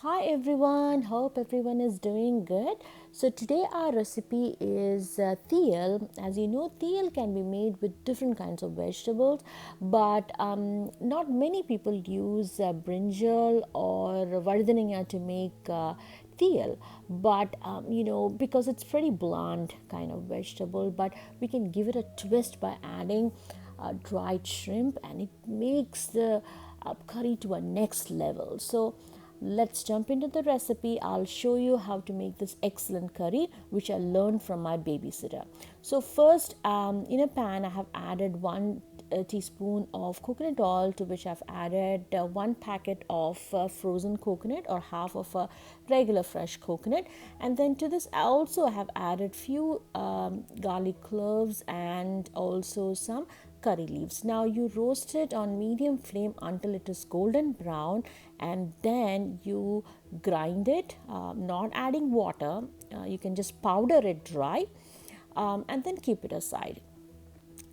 Hi everyone, hope everyone is doing good. So today our recipe is Theeyal. As you know, Theeyal can be made with different kinds of vegetables, but not many people use brinjal or Vazhuthanenga to make Theeyal. But because it's pretty bland kind of vegetable, but we can give it a twist by adding dried shrimp, and it makes the curry to a next level. So let's jump into the recipe. I'll show you how to make this excellent curry, which I learned from my babysitter. So first, in a pan, I have added one teaspoon of coconut oil, to which I've added one packet of frozen coconut or half of a regular fresh coconut. And then to this, I also have added few garlic cloves and also some curry leaves. Now you roast it on medium flame until it is golden brown, and then you grind it, not adding water. You can just powder it dry, and then keep it aside.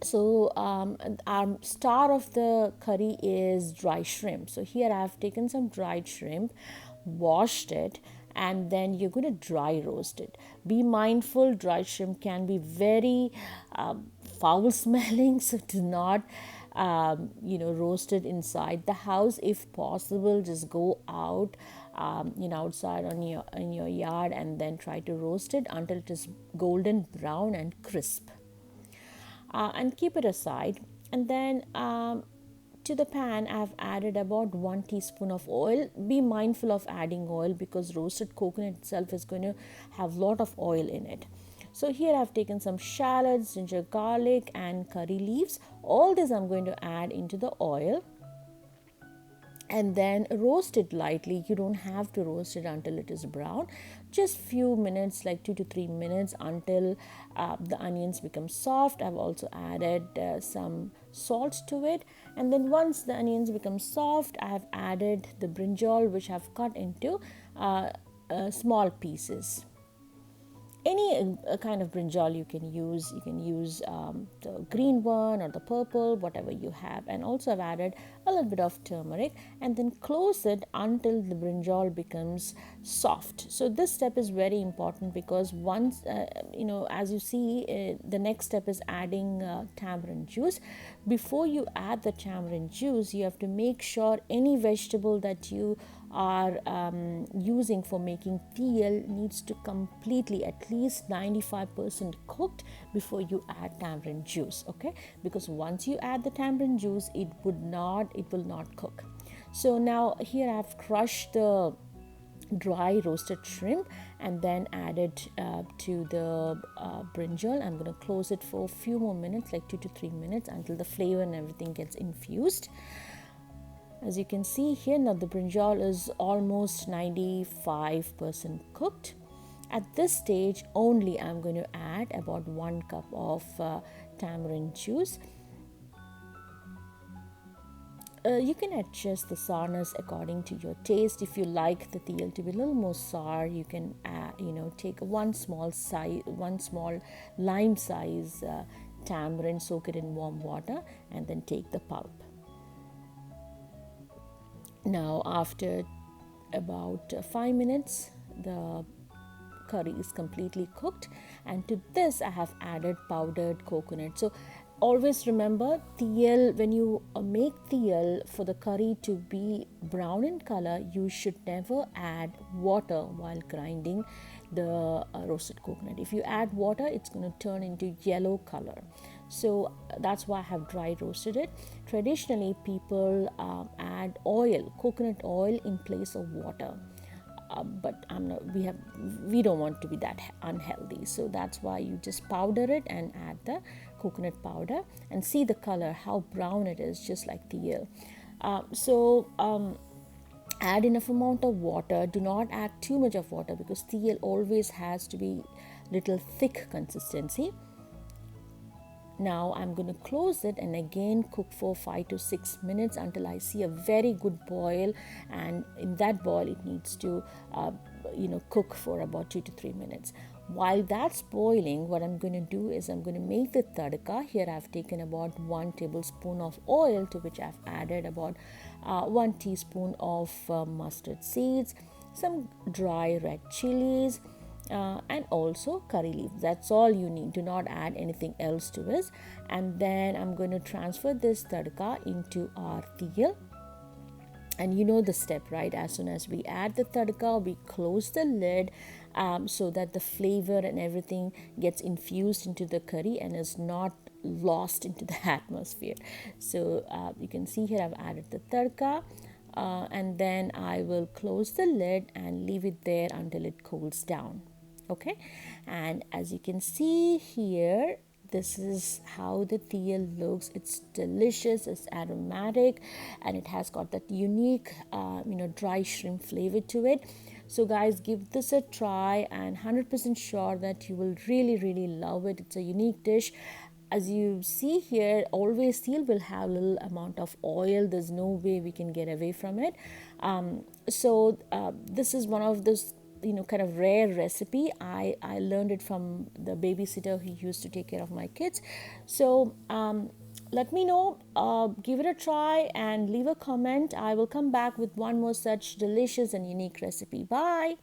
So our star of the curry is dry shrimp. So here I have taken some dried shrimp, washed it, and then you're going to dry roast it. Be mindful, dried shrimp can be very foul smelling, so do not roast it inside the house. If possible, just go out outside on your in your yard, and then try to roast it until it is golden brown and crisp, and keep it aside. And then to the pan, I've added about 1 teaspoon of oil. Be mindful of adding oil because roasted coconut itself is going to have a lot of oil in it. So here I've taken some shallots, ginger, garlic, and curry leaves. All this I'm going to add into the oil, and then roast it lightly. You don't have to roast it until it is brown, just few minutes, like 2 to 3 minutes, until the onions become soft. I've also added some salt to it, and then once the onions become soft, I have added the brinjal, which I've cut into small pieces. Any kind of brinjal you can use. You can use the green one or the purple, whatever you have. And also I've added a little bit of turmeric, and then close it until the brinjal becomes soft. So this step is very important because once as you see, the next step is adding tamarind juice. Before you add the tamarind juice, you have to make sure any vegetable that you are using for making Theeyal needs to completely, at least 95% cooked before you add tamarind juice. Okay, because once you add the tamarind juice, it will not cook. So now here I've crushed the dry roasted shrimp and then add it to the brinjal. I'm going to close it for a few more minutes, like 2 to 3 minutes, until the flavor and everything gets infused. As you can see here, now the brinjal is almost 95% cooked. At this stage only, I'm going to add about 1 cup of tamarind juice. You can adjust the sourness according to your taste. If you like the Theeyal to be a little more sour, you can take one small lime size tamarind, soak it in warm water, and then take the pulp. Now after about 5 minutes, the curry is completely cooked, and to this I have added powdered coconut. So always remember, Theeyal, when you make Theeyal, for the curry to be brown in color, you should never add water while grinding the roasted coconut. If you add water, it's going to turn into yellow color. So that's why I have dry roasted it. Traditionally, people add oil, coconut oil, in place of water. But we don't want to be that unhealthy, so that's why you just powder it and add the coconut powder, and see the color, how brown it is, just like Theeyal. Add enough amount of water. Do not add too much of water because Theeyal always has to be little thick consistency. Now I'm going to close it and again cook for 5 to 6 minutes until I see a very good boil, and in that boil it needs to cook for about 2 to 3 minutes. While that's boiling, what I'm going to do is I'm going to make the tadka. Here I've taken about 1 tablespoon of oil, to which I've added about 1 teaspoon of mustard seeds, some dry red chilies, and also curry leaves. That's all you need. Do not add anything else to this. And then I'm going to transfer this tadka into our Theeyal. And you know the step, right? As soon as we add the tadka, we close the lid, so that the flavor and everything gets infused into the curry and is not lost into the atmosphere. So you can see here I've added the tadka, and then I will close the lid and leave it there until it cools down. Okay, and as you can see here, this is how the Theeyal looks. It's delicious, it's aromatic, and it has got that unique dry shrimp flavor to it. So guys, give this a try, and 100% sure that you will really love it. It's a unique dish. As you see here, always Theeyal will have a little amount of oil. There's no way we can get away from it. This is one of those kind of rare recipe. I learned it from the babysitter who used to take care of my kids. So let me know, give it a try and leave a comment. I will come back with one more such delicious and unique recipe. Bye.